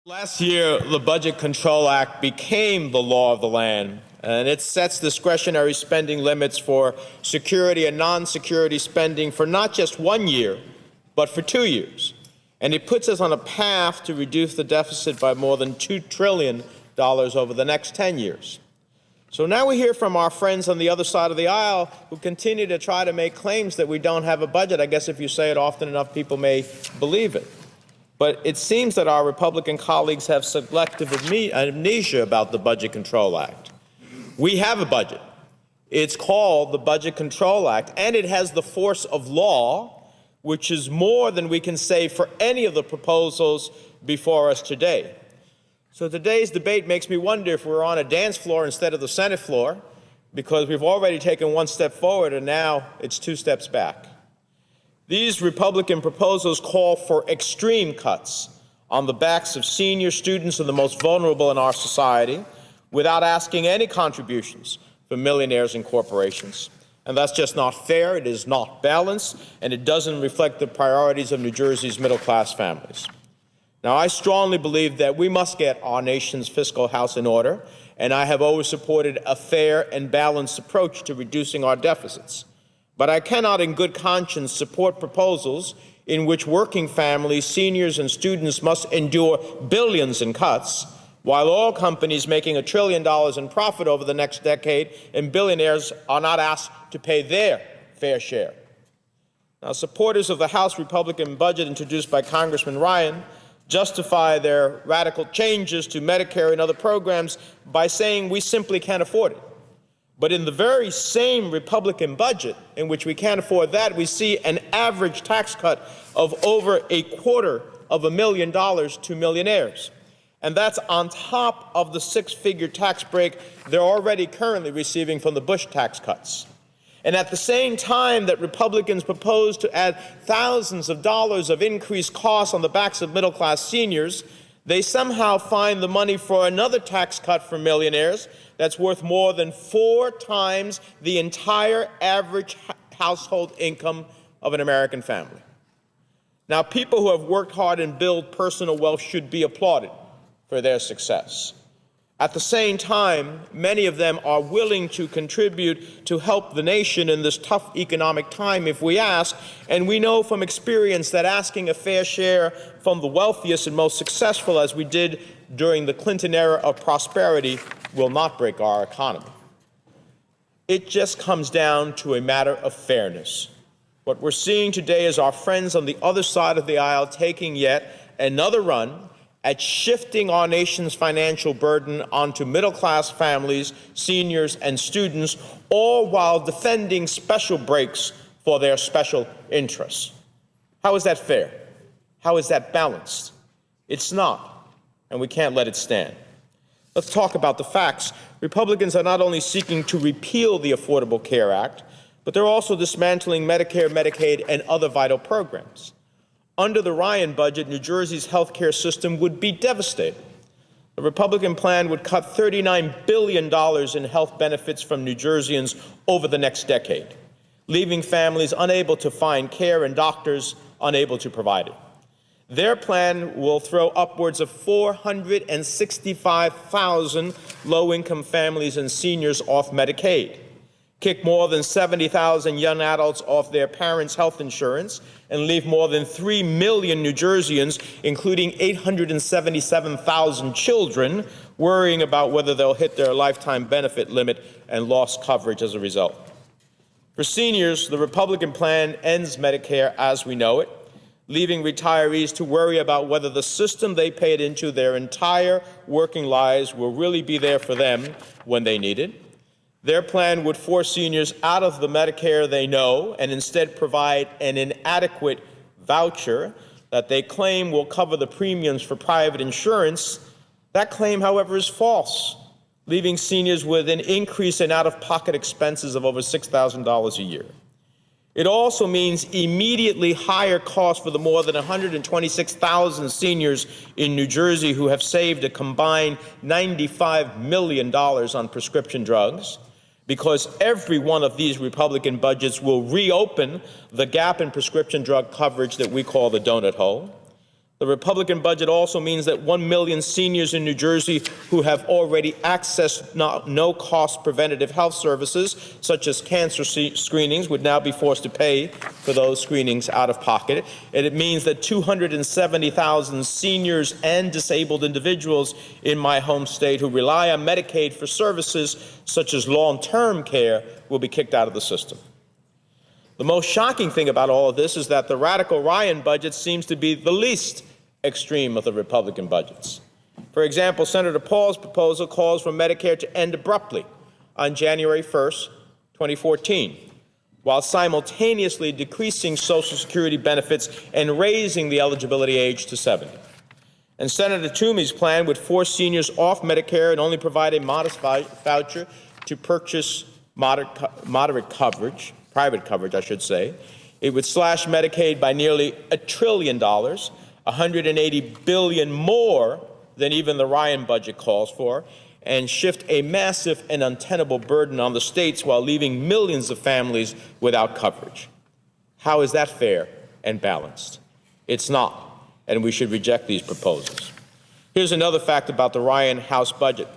Last year, the Budget Control Act became the law of the land, and it sets discretionary spending limits for security and non-security spending for not just 1 year, but for 2 years. And it puts us on a path to reduce the deficit by more than $2 trillion over the next 10 years. So now we hear from our friends on the other side of the aisle who continue to try to make claims that we don't have a budget. I guess if you say it often enough, people may believe it. But it seems that our Republican colleagues have selective amnesia about the Budget Control Act. We have a budget. It's called the Budget Control Act, and it has the force of law, which is more than we can say for any of the proposals before us today. So today's debate makes me wonder if we're on a dance floor instead of the Senate floor, because we've already taken one step forward and now it's 2 steps back. These Republican proposals call for extreme cuts on the backs of senior students and the most vulnerable in our society without asking any contributions from millionaires and corporations. And that's just not fair, it is not balanced, and it doesn't reflect the priorities of New Jersey's middle-class families. Now, I strongly believe that we must get our nation's fiscal house in order, and I have always supported a fair and balanced approach to reducing our deficits. But I cannot in good conscience support proposals in which working families, seniors, and students must endure billions in cuts, while all companies making $1 trillion in profit over the next decade and billionaires are not asked to pay their fair share. Now, supporters of the House Republican budget introduced by Congressman Ryan justify their radical changes to Medicare and other programs by saying we simply can't afford it. But in the very same Republican budget in which we can't afford that, we see an average tax cut of over $250,000 to millionaires. And that's on top of the 6-figure tax break they're already currently receiving from the Bush tax cuts. And at the same time that Republicans propose to add thousands of dollars of increased costs on the backs of middle-class seniors, they somehow find the money for another tax cut for millionaires that's worth more than 4 times the entire average household income of an American family. Now, people who have worked hard and built personal wealth should be applauded for their success. At the same time, many of them are willing to contribute to help the nation in this tough economic time if we ask, and we know from experience that asking a fair share from the wealthiest and most successful, as we did during the Clinton era of prosperity, will not break our economy. It just comes down to a matter of fairness. What we're seeing today is our friends on the other side of the aisle taking yet another run at shifting our nation's financial burden onto middle-class families, seniors, and students, all while defending special breaks for their special interests. How is that fair? How is that balanced? It's not, and we can't let it stand. Let's talk about the facts. Republicans are not only seeking to repeal the Affordable Care Act, but they're also dismantling Medicare, Medicaid, and other vital programs. Under the Ryan budget, New Jersey's health care system would be devastated. The Republican plan would cut $39 billion in health benefits from New Jerseyans over the next decade, leaving families unable to find care and doctors unable to provide it. Their plan will throw upwards of 465,000 low-income families and seniors off Medicaid, kick more than 70,000 young adults off their parents' health insurance, and leave more than 3 million New Jerseyans, including 877,000 children, worrying about whether they'll hit their lifetime benefit limit and lost coverage as a result. For seniors, the Republican plan ends Medicare as we know it, leaving retirees to worry about whether the system they paid into their entire working lives will really be there for them when they need it. Their plan would force seniors out of the Medicare they know and instead provide an inadequate voucher that they claim will cover the premiums for private insurance. That claim, however, is false, leaving seniors with an increase in out-of-pocket expenses of over $6,000 a year. It also means immediately higher costs for the more than 126,000 seniors in New Jersey who have saved a combined $95 million on prescription drugs, because every one of these Republican budgets will reopen the gap in prescription drug coverage that we call the donut hole. The Republican budget also means that 1 million seniors in New Jersey who have already accessed no-cost preventative health services, such as cancer screenings, would now be forced to pay for those screenings out of pocket. And it means that 270,000 seniors and disabled individuals in my home state who rely on Medicaid for services such as long-term care will be kicked out of the system. The most shocking thing about all of this is that the radical Ryan budget seems to be the least extreme of the Republican budgets. For example, Senator Paul's proposal calls for Medicare to end abruptly on January 1st, 2014, while simultaneously decreasing Social Security benefits and raising the eligibility age to 70. And Senator Toomey's plan would force seniors off Medicare and only provide a modest voucher to purchase moderate coverage, private coverage, I should say. It would slash Medicaid by nearly $1 trillion, $180 billion more than even the Ryan budget calls for, and shift a massive and untenable burden on the states while leaving millions of families without coverage. How is that fair and balanced? It's not, and we should reject these proposals. Here's another fact about the Ryan House budget.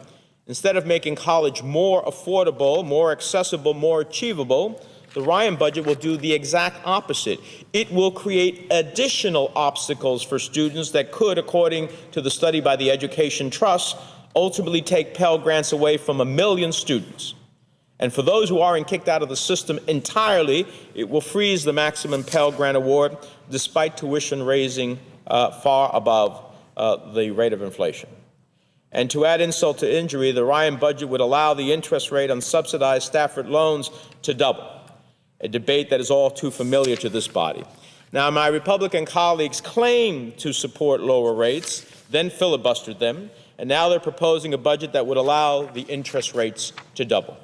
Instead of making college more affordable, more accessible, more achievable, the Ryan budget will do the exact opposite. It will create additional obstacles for students that could, according to the study by the Education Trust, ultimately take Pell Grants away from 1 million students. And for those who aren't kicked out of the system entirely, it will freeze the maximum Pell Grant award, despite tuition raising far above the rate of inflation. And to add insult to injury, the Ryan budget would allow the interest rate on subsidized Stafford loans to double, a debate that is all too familiar to this body. Now, my Republican colleagues claimed to support lower rates, then filibustered them, and now they're proposing a budget that would allow the interest rates to double.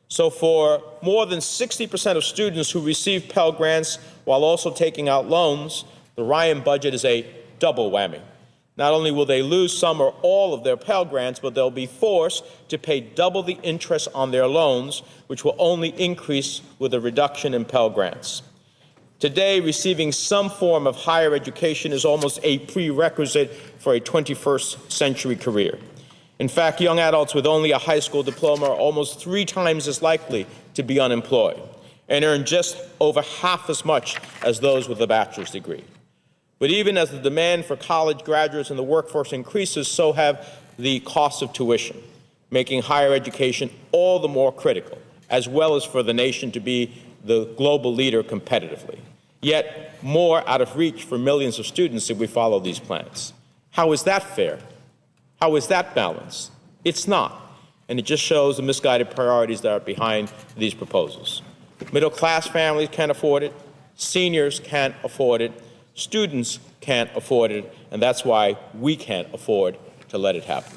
So for more than 60% of students who receive Pell Grants while also taking out loans, the Ryan budget is a double whammy. Not only will they lose some or all of their Pell Grants, but they'll be forced to pay double the interest on their loans, which will only increase with a reduction in Pell Grants. Today, receiving some form of higher education is almost a prerequisite for a 21st century career. In fact, young adults with only a high school diploma are almost 3 times as likely to be unemployed and earn just over half as much as those with a bachelor's degree. But even as the demand for college graduates in the workforce increases, so have the costs of tuition, making higher education all the more critical, as well as for the nation to be the global leader competitively. Yet more out of reach for millions of students if we follow these plans. How is that fair? How is that balanced? It's not, and it just shows the misguided priorities that are behind these proposals. Middle-class families can't afford it, seniors can't afford it, students can't afford it, and that's why we can't afford to let it happen.